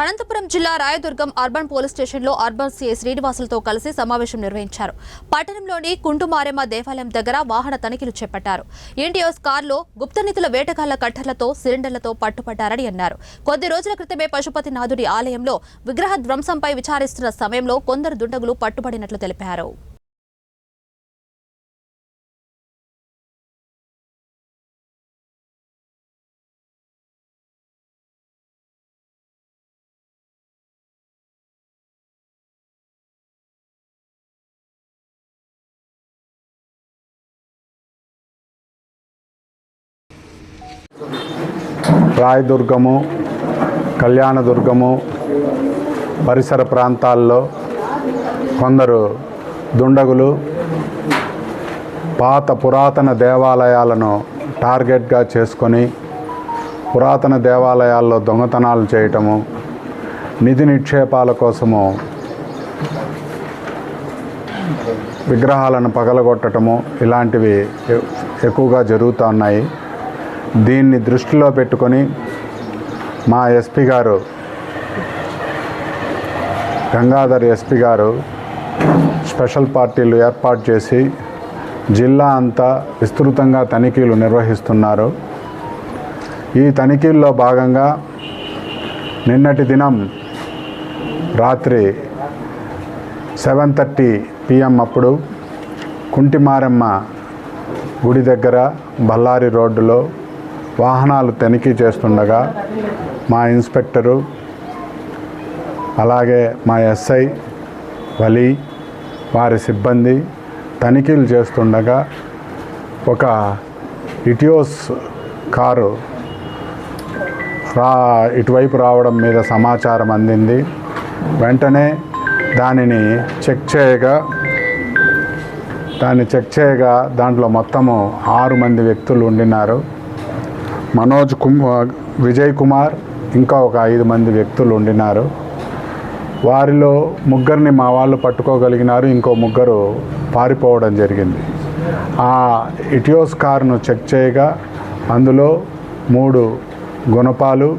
అనంతపురం జిల్లా Rayadurgam urban police స్టేషన్లో urban CI శ్రీనివాసులతో కలిసి సమావేశం నిర్వహించారు. పట్టణంలోని కుంటుమారెమ్మ దేవాలయం దగ్గర వాహన తనిఖీలు చేపట్టారు. ఇండియోస్ కార్లో గుప్తనిధుల వేటగాళ్ల కట్టర్లతో సిలిండర్లతో పట్టుపడ్డారని అన్నారు. కొద్ది రోజుల క్రితమే పశుపతినాథుడి ఆలయంలో విగ్రహ ధ్వంసంపై విచారిస్తున్న సమయంలో కొందరు దుండగులు పట్టుబడినట్లు తెలిపారు. రాయదుర్గము, కళ్యాణదుర్గము పరిసర ప్రాంతాల్లో కొందరు దుండగులు పురాతన దేవాలయాలను టార్గెట్గా చేసుకొని పురాతన దేవాలయాల్లో దొంగతనాలు చేయటము, నిధి నిక్షేపాల కోసము విగ్రహాలను పగలగొట్టడము ఇలాంటివి ఎక్కువగా జరుగుతున్నాయి. దీన్ని దృష్టిలో పెట్టుకొని మా ఎస్పీ గారు గంగాధర్ ఎస్పీ గారు స్పెషల్ పార్టీలు ఏర్పాటు చేసి జిల్లా అంతా విస్తృతంగా తనిఖీలు నిర్వహిస్తున్నారు. ఈ తనిఖీల్లో భాగంగా నిన్నటి దినం రాత్రి 7:30 PM అప్పుడు కుంటిమారెమ్మ గుడి దగ్గర బళ్ళారి రోడ్డులో వాహనాలు తనిఖీ చేస్తుండగా మా ఇన్స్పెక్టరు అలాగే మా ఎస్ఐ వలి వారి సిబ్బంది తనిఖీలు చేస్తుండగా ఒక ఇటియోస్ కారు ఇటువైపు రావడం మీద సమాచారం అందింది. వెంటనే దానిని చెక్ చేయగా దాంట్లో మొత్తము 6 మంది వ్యక్తులు ఉండినారు. విజయ్ కుమార్ ఇంకా ఒక 5 మంది వ్యక్తులు ఉండినారు. వారిలో 3 మా వాళ్ళు పట్టుకోగలిగినారు. ఇంకో 3 పారిపోవడం జరిగింది. ఆ ఇటియోస్ కారును చెక్ చేయగా అందులో 3 గుణపాలు,